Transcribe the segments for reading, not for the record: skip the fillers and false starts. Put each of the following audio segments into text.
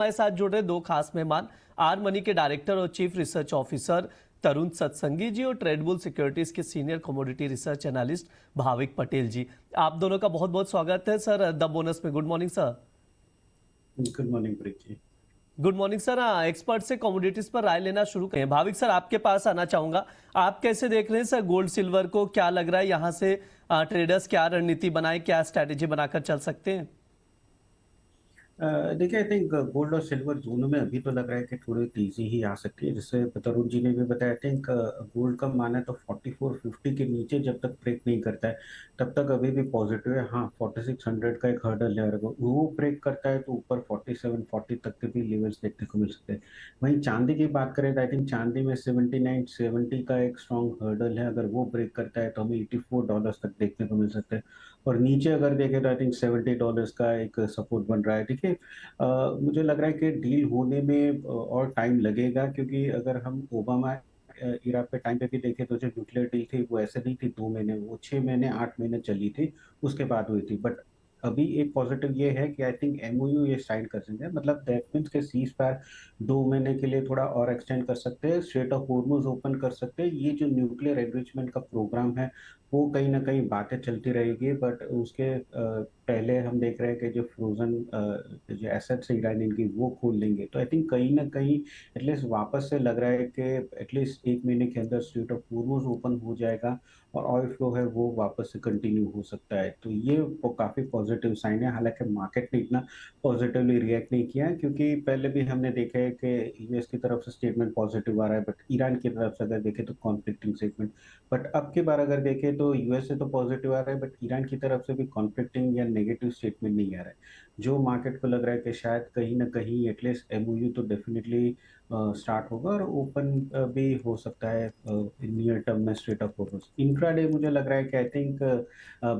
हमारे साथ जुड़ रहे दो खास मेहमान, आर मनी के डायरेक्टर और chief research officer Tarun Satsangi ji और ट्रेडबुल सिक्योरिटीज के senior commodity research analyst Bhavik Patel ji. आप दोनों का बहुत बहुत स्वागत है सर द बोनस में। Good morning sir. Good morning Preet ji. Good morning sir. Expert से कमोडिटीज पर राय लेना शुरू करें। भाविक सर, आपके पास आना चाहूंगा, आप कैसे देख रहे हैं सर गोल्ड सिल्वर को? क्या लग रहा है यहाँ से ट्रेडर्स क्या रणनीति बनाए, क्या स्ट्रैटेजी बनाकर चल सकते हैं? देखिए, आई थिंक गोल्ड और सिल्वर दोनों में अभी तो लग रहा है कि थोड़ी तेजी ही आ सकती है। जैसे तरुण जी ने भी बताया, आई थिंक गोल्ड का माना है तो 4450 के नीचे जब तक ब्रेक नहीं करता है तब तक अभी भी पॉजिटिव है। हाँ, 4600 का एक हर्डल है, अगर वो ब्रेक करता है तो ऊपर 4740 तक के भी लेवल्स देखने को मिल सकते हैं। वहीं चांदी की बात करें तो आई थिंक चांदी में 7970 का एक स्ट्रॉन्ग हर्डल है, अगर वो ब्रेक करता है तो हमें $84 तक देखने को मिल सकते हैं। और नीचे अगर देखें तो आई थिंक $70 का एक सपोर्ट बन रहा है। देखिए, मुझे लग रहा है कि डील होने में और टाइम लगेगा, क्योंकि अगर हम ओबामा इरा पे टाइम पे भी देखें तो जो न्यूक्लियर डील थी वो ऐसे नहीं थी 2 महीने, वो 6 महीने 8 महीने चली थी, उसके बाद हुई थी। बट अभी एक पॉजिटिव ये है कि आई थिंक एमओयू ये साइन कर सकते हैं, मतलब दैट मीन्स के सीज फायर 2 महीने के लिए थोड़ा और एक्सटेंड कर सकते हैं, स्ट्रेट ऑफ होर्मुज ओपन कर सकते हैं। ये जो न्यूक्लियर एनरिचमेंट का प्रोग्राम है वो कहीं ना कहीं बातें चलती रहेगी, बट उसके पहले हम देख रहे हैं कि जो फ्रोजन जो एसेट्स है ईरानियन की वो खोल लेंगे, तो आई थिंक कहीं ना कहीं एटलीस्ट वापस से लग रहा है कि एटलीस्ट 1 महीने के अंदर स्ट्रेट ऑफ होर्मुज ओपन हो जाएगा और ऑयल फ्लो है वो वापस से कंटिन्यू हो सकता है। तो ये वो काफ़ी पॉजिटिव साइन है। हालांकि मार्केट ने इतना पॉजिटिवली रिएक्ट नहीं किया है, क्योंकि पहले भी हमने देखा है कि यूएस की तरफ से स्टेटमेंट पॉजिटिव आ रहा है, बट ईरान की तरफ से अगर देखें तो कॉन्फ्लिक्टिंग स्टेटमेंट। बट अब की बार अगर देखें तो यूएस से तो पॉजिटिव आ रहा है, बट ईरान की तरफ से भी कॉन्फ्लिक्टिंग या नेगेटिव स्टेटमेंट नहीं आ रहा है, जो मार्केट को लग रहा है कि शायद कहीं ना कहीं एटलीस्ट एमओयू तो डेफिनेटली स्टार्ट होगा और ओपन भी हो सकता है नियर टर्म में स्ट्रेट ऑफ होर्मुज। इंट्राडे मुझे लग रहा है कि आई थिंक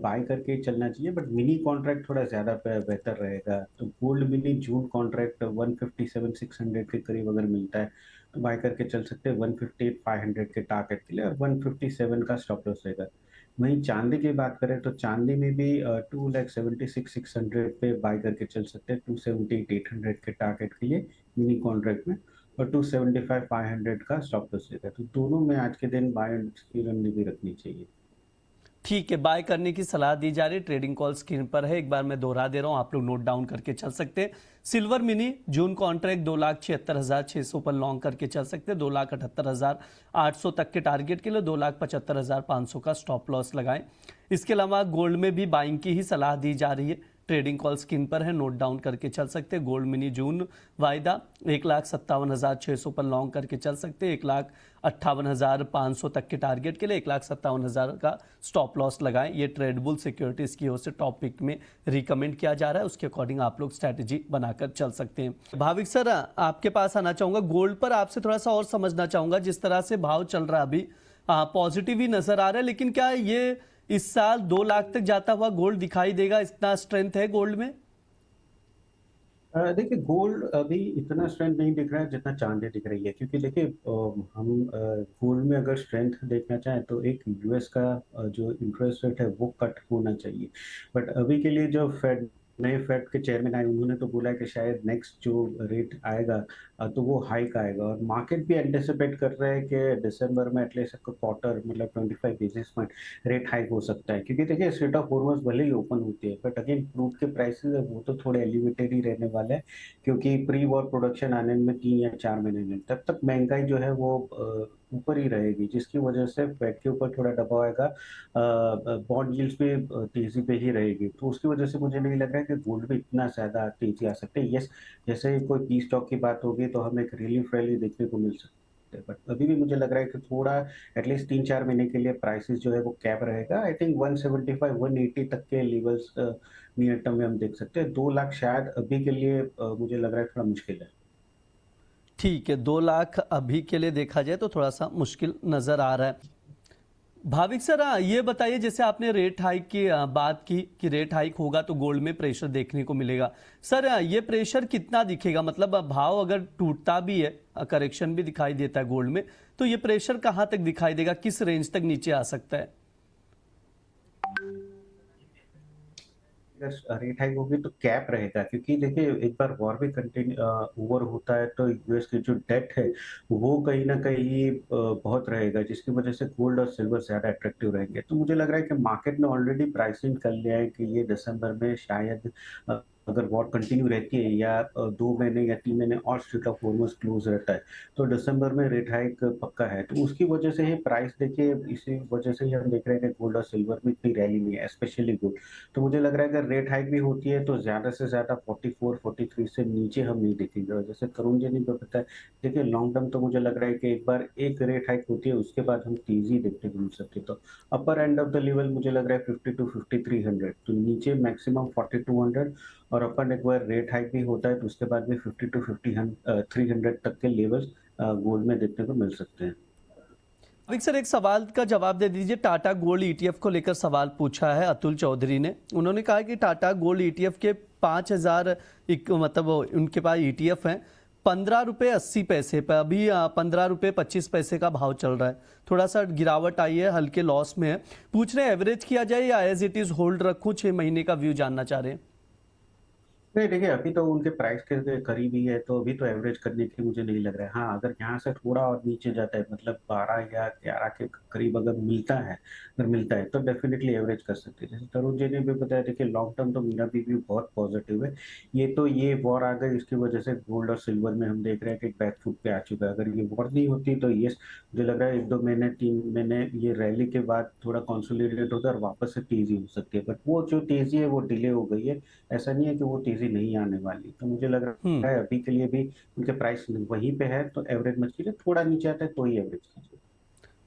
बाय करके चलना चाहिए, बट मिनी कॉन्ट्रैक्ट थोड़ा ज़्यादा बेहतर रहेगा। तो गोल्ड मिनी जून कॉन्ट्रैक्ट 157,600 के करीब अगर मिलता है तो बाय करके चल सकते हैं 158,500 के टारगेट के लिए, और 157 का स्टॉप लॉस रहेगा। वहीं चांदी की बात करें तो चांदी में भी 2,76,600 पे बाय करके चल सकते हैं, 278,800 के टारगेट के लिए मिनी कॉन्ट्रैक्ट में, और 275,500 का स्टॉप लॉस रहेगा। तो दोनों में आज के दिन बाय की रणनीति रखनी चाहिए। ठीक है, बाय करने की सलाह दी जा रही है। ट्रेडिंग कॉल स्क्रीन पर है, एक बार मैं दोहरा दे रहा हूं, आप लोग नोट डाउन करके चल सकते हैं। सिल्वर मिनी जून कॉन्ट्रैक्ट 2,76,600 पर लॉन्ग करके चल सकते हैं। 2,78,800 तक के टारगेट के लिए 2,75,500 का स्टॉप लॉस लगाएं। इसके अलावा गोल्ड में भी बाइंग की ही सलाह दी जा रही है। ट्रेडिंग कॉल स्क्रीन पर है, नोट डाउन करके चल सकते हैं। गोल्ड मिनी जून वायदा 1,57,600 पर लॉन्ग करके चल सकते हैं। 1,58,500 तक के टारगेट के लिए 1,57,000 का स्टॉप लॉस लगाएं। ये ट्रेडबुल सिक्योरिटीज की ओर से टॉपिक में रिकमेंड किया जा रहा है, उसके अकॉर्डिंग आप लोग स्ट्रैटेजी बनाकर चल सकते हैं। भाविक सर, आपके पास आना चाहूंगा, गोल्ड पर आपसे थोड़ा सा और समझना चाहूंगा। जिस तरह से भाव चल रहा है अभी पॉजिटिव ही नजर आ रहा है, लेकिन क्या ये इस साल 2 लाख तक जाता हुआ गोल्ड दिखाई देगा? इतना स्ट्रेंथ है गोल्ड में? देखिए, गोल्ड अभी इतना स्ट्रेंथ नहीं दिख रहा है जितना चांदी दिख रही है, क्योंकि देखिए हम गोल्ड में अगर स्ट्रेंथ देखना चाहें तो एक यूएस का जो इंटरेस्ट रेट है वो कट होना चाहिए। बट अभी के लिए जो फेड नए फेड के चेयरमैन आए उन्होंने तो बोला है कि शायद नेक्स्ट जो रेट आएगा तो वो हाइक आएगा, और मार्केट भी एंटिसिपेट कर रहा है कि दिसंबर में एटलीस्ट क्वार्टर मतलब 25 बेसिस पॉइंट रेट हाइक हो सकता है। क्योंकि देखिए, स्ट्रेट ऑफ हॉर्मुज भले ही ओपन होती है, बट अगेन क्रूड के प्राइसेस है वो तो थोड़े एलिवेटेड ही रहने वाले हैं, क्योंकि प्री वॉर प्रोडक्शन आने में 3 या 4 महीने में, तब तक महंगाई जो है वो ऊपर ही रहेगी, जिसकी वजह से फेड के ऊपर थोड़ा दबाव आएगा। बॉन्ड यील्ड्स पे तेजी पे ही रहेगी, तो उसकी वजह से मुझे नहीं लग रहा है कि गोल्ड में इतना ज्यादा तेजी आ सकती है। यस, जैसे कोई पीस स्टॉक की बात होगी तो हमें एक रिलीफ रैली देखने को मिल सकती है, बट अभी भी मुझे लग रहा है कि थोड़ा एटलीस्ट 3-4 महीने के लिए प्राइसेस जो है वो कैप रहेगा। आई थिंक 175-180 तक के लेवल्स नियर टर्म में हम देख सकते हैं। 2 लाख शायद अभी के लिए मुझे लग रहा है थोड़ा मुश्किल है। ठीक है, 2 लाख अभी के लिए देखा जाए तो थोड़ा सा मुश्किल नजर आ रहा है। भाविक सर, ये बताइए, जैसे आपने रेट हाइक की बात की कि रेट हाइक होगा तो गोल्ड में प्रेशर देखने को मिलेगा। सर, ये प्रेशर कितना दिखेगा? मतलब भाव अगर टूटता भी है, करेक्शन भी दिखाई देता है गोल्ड में, तो ये प्रेशर कहां तक दिखाई देगा? किस रेंज तक नीचे आ सकता है? अगर रेट हाइक होगी तो कैप रहेगा, क्योंकि देखिए एक बार वॉर भी कंटिन्यू ओवर होता है तो यूएस की जो डेट है वो कहीं ना कहीं बहुत रहेगा, जिसकी वजह से गोल्ड और सिल्वर ज्यादा अट्रैक्टिव रहेंगे। तो मुझे लग रहा है कि मार्केट ने ऑलरेडी प्राइसिंग कर लिया है कि ये दिसंबर में शायद अगर वॉर कंटिन्यू रहती है या 2 महीने या 3 महीने और स्ट्रेट ऑफ हॉर्मुज़ क्लोज रहता है तो दिसंबर में रेट हाइक पक्का है। तो उसकी वजह से ही प्राइस देखिए, इसी वजह से ही हम देख रहे हैं कि गोल्ड और सिल्वर में इतनी रैली नहीं है, स्पेशली गोल्ड। तो मुझे लग रहा है अगर रेट हाइक भी होती है तो ज्यादा से ज्यादा 44-43 से नीचे हम नहीं देखेंगे। और जैसे तरुण जी ने भी बताया, देखिए लॉन्ग टर्म तो मुझे लग रहा है कि एक बार एक रेट हाइक होती है उसके बाद हम तेजी देखने को मिल सकती है। तो अपर एंड ऑफ द लेवल मुझे लग रहा है 52-5300, तो नीचे मैक्सिमम 4200, और अपन एक बार रेट हाइक भी होता है तो उसके बाद भी 52-5300 तक के लेवल्स गोल्ड में देखने को मिल सकते हैं। भाविक सर, एक सवाल का जवाब दे दीजिए। टाटा गोल्ड ईटीएफ को लेकर सवाल पूछा है अतुल चौधरी ने। उन्होंने कहा कि टाटा गोल्ड ईटीएफ के 5000 मतलब उनके पास ईटीएफ हैं, 15 रुपये 80 पैसे पर, अभी 15 रुपये 25 पैसे का भाव चल रहा है। थोड़ा सा गिरावट आई है, हल्के लॉस में है। पूछ रहे हैं एवरेज किया जाए या एज इट इज होल्ड रखूं? 6 महीने का व्यू जानना चाह रहे हैं। नहीं देखिए, अभी तो उनके प्राइस के करीब ही है तो अभी तो एवरेज करने की मुझे नहीं लग रहा है। हाँ, अगर यहाँ से थोड़ा और नीचे जाता है, मतलब 12 या 11 के करीब अगर मिलता है तो डेफिनेटली एवरेज कर सकते हैं। जैसे तरुण जी ने भी बताया, देखिए लॉन्ग टर्म तो मेरा भी व्यू बहुत पॉजिटिव है। ये वॉर आ गई, इसकी वजह से गोल्ड और सिल्वर में हम देख रहे हैं कि बैक फुट पे आ चुका है। अगर ये वॉर नहीं होती तो ये मुझे लग रहा है 1-2 महीने 3 महीने ये रैली के बाद थोड़ा कंसोलिडेट होता है और वापस से तेजी हो सकती है। बट वो जो तेजी है वो डिले हो गई है, ऐसा नहीं है कि वो तेजी नहीं आने वाली। तो मुझे लग रहा है अभी के लिए भी उनके प्राइस वहीं पे है, तो एवरेज मत कीजिए, थोड़ा नीचे आता है तो ही एवरेज कीजिए।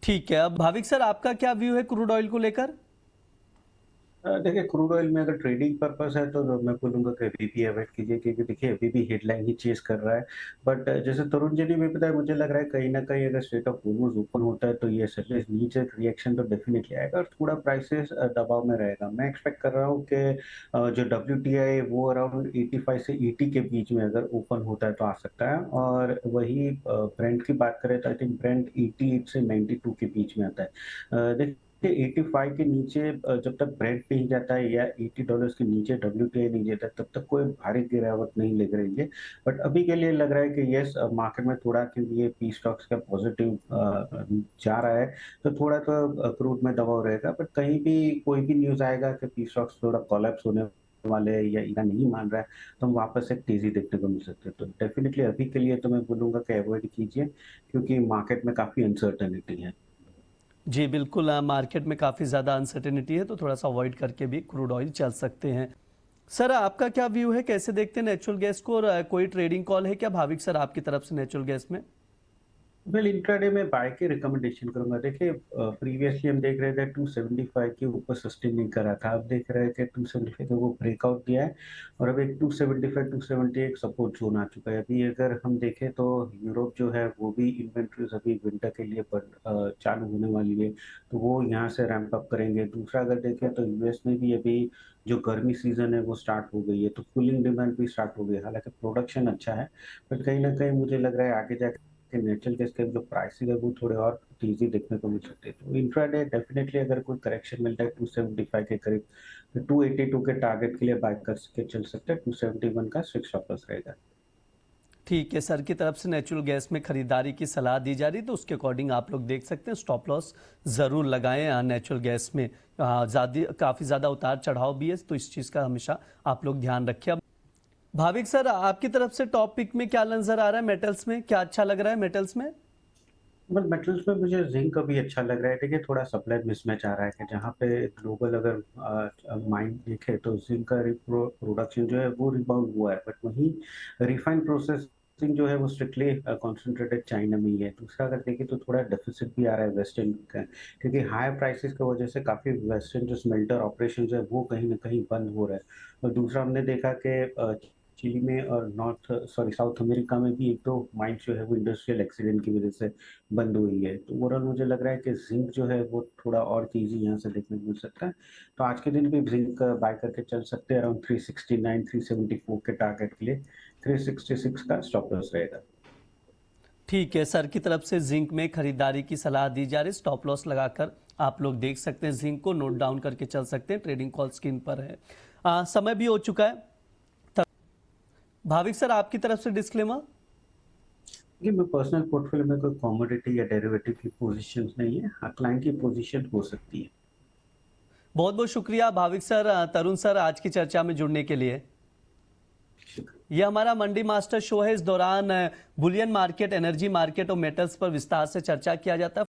ठीक है। अब भाविक सर, आपका क्या व्यू है क्रूड ऑयल को लेकर? देखिए क्रूड ऑयल में अगर ट्रेडिंग पर्पस है तो मैं बोलूंगा कि अभी भी अवॉइड कीजिए, क्योंकि देखिए अभी भी हेडलाइन ही चेज कर रहा है। बट जैसे तरुण जी ने भी बताया, मुझे लग रहा है कहीं ना कहीं अगर स्ट्रेट ऑफ हॉर्मुज़ ओपन होता है तो ये सर्विस नीचे रिएक्शन तो डेफिनेटली आएगा और थोड़ा प्राइसेस दबाव में रहेगा। मैं एक्सपेक्ट कर रहा हूँ कि जो WTI वो अराउंड 85 से 80 के बीच में अगर ओपन होता है तो आ सकता है। और वही ब्रेंट की बात करें तो आई थिंक ब्रेंट 88 से 92 के बीच में आता है। देखिए 85 के नीचे जब तक ब्रेंट नहीं जाता है या $80 के नीचे WTI नहीं जाता तब तक कोई भारी गिरावट नहीं लग रही है। बट अभी के लिए लग रहा है कि यस, मार्केट में थोड़ा, क्योंकि ये पी स्टॉक्स का पॉजिटिव जा रहा है तो थोड़ा तो क्रूड में दबाव रहेगा। बट कहीं भी कोई भी न्यूज आएगा कि पी स्टॉक्स थोड़ा कोलैप्स होने वाले हैं या इतना नहीं मान रहा है तो हम वापस एक तेजी देखने को मिल सकते हैं। तो डेफिनेटली अभी के लिए तो मैं बोलूंगा कि अवॉइड कीजिए, क्योंकि मार्केट में काफी अनसर्टेनिटी है। जी बिल्कुल, मार्केट में काफ़ी ज़्यादा अनसर्टेनिटी है, तो थोड़ा सा अवॉइड करके भी क्रूड ऑयल चल सकते हैं। सर, आपका क्या व्यू है, कैसे देखते हैं नेचुरल गैस को? और कोई ट्रेडिंग कॉल है क्या भाविक सर आपकी तरफ से नेचुरल गैस में? वेल, इंट्राडे में बाय की रिकमेंडेशन करूंगा। देखिए प्रीवियसली हम देख रहे थे 275 के ऊपर सस्टेन नहीं करा था, अब देख रहे थे 275 का वो ब्रेकआउट दिया है और अब एक 275 278 सपोर्ट जोन आ चुका है। अभी अगर हम देखें तो यूरोप जो है वो भी इन्वेंट्रीज अभी विंटर के लिए चालू होने वाली है, तो वो यहाँ से रैंप अप करेंगे। दूसरा अगर देखें तो यूएस में भी अभी जो गर्मी सीजन है वो स्टार्ट हो गई है, तो कूलिंग डिमांड भी स्टार्ट हो गई है। हालांकि प्रोडक्शन अच्छा है, बट कहीं ना कहीं मुझे लग रहा है आगे जाके नेचुरल गैस के जो प्राइसिंग है वो थोड़े और तेजी देखने को मिल सकते हैं। तो इंट्राडे डेफिनेटली अगर कोई करेक्शन मिलता है 275 के करीब तो 282 के टारगेट के लिए बाय कर के चल सकते हैं। 271 का स्ट्रिक्ट स्टॉप लॉस रहेगा। ठीक है, सर की तरफ से नेचुरल गैस में खरीदारी की सलाह दी जा रही, तो उसके अकॉर्डिंग आप लोग देख सकते हैं। स्टॉप लॉस ज़रूर लगाएं नेचुरल गैस में। काफ़ी ज़्यादा उतार चढ़ाव भी है, तो इस चीज़ का हमेशा आप लोग ध्यान रखिए। भाविक सर, आपकी तरफ से टॉपिक में क्या नजर आ रहा है? मेटल्स में क्या अच्छा लग रहा है मेटल्स में? बट मेटल्स में मुझे जिंक अभी अच्छा लग रहा है। देखिए थोड़ा सप्लाई मिसमैच आ रहा है कि जहाँ पे ग्लोबल अगर माइन देखे तो जिंक का प्रोडक्शन जो है वो रिबाउंड हुआ है, बट वहीं रिफाइंड प्रोसेसिंग जो है वो स्ट्रिक्टली कॉन्सेंट्रेटेड चाइना में ही है। दूसरा अगर देखें तो थोड़ा डेफिसिट भी आ रहा है वेस्टर्न का, क्योंकि हाई प्राइसेस की वजह से काफी वेस्टर्न जो स्मेल्टर ऑपरेशन है वो कहीं ना कहीं बंद हो रहा है। और दूसरा हमने देखा कि चिली में और साउथ अमेरिका में भी एक दो माइंस जो है वो इंडस्ट्रियल एक्सीडेंट की वजह से बंद हुई है। तो ओवरऑल मुझे लग रहा है कि जिंक जो है वो थोड़ा और तेजी यहाँ से देखने को मिल सकता है। तो आज के दिन भी जिंक बाय करके चल सकते हैं अराउंड 369 374 के टारगेट के लिए। 366 का स्टॉप लॉस रहेगा। ठीक है, सर की तरफ से जिंक में खरीदारी की सलाह दी जा रही। स्टॉप लॉस लगाकर आप लोग देख सकते हैं, जिंक को नोट डाउन करके चल सकते हैं। ट्रेडिंग कॉल स्क्रीन पर है। समय भी हो चुका है। भाविक सर, आपकी तरफ से डिस्क्लेमर। कि मैं पर्सनल पोर्टफोलियो में कोई कमोडिटी या डेरिवेटिव की पोजीशन नहीं है, हाँ क्लाइंट की पोजीशन हो सकती है। बहुत बहुत शुक्रिया भाविक सर, तरुण सर, आज की चर्चा में जुड़ने के लिए। यह हमारा मंडी मास्टर शो है। इस दौरान बुलियन मार्केट, एनर्जी मार्केट और मेटल्स पर विस्तार से चर्चा किया जाता है।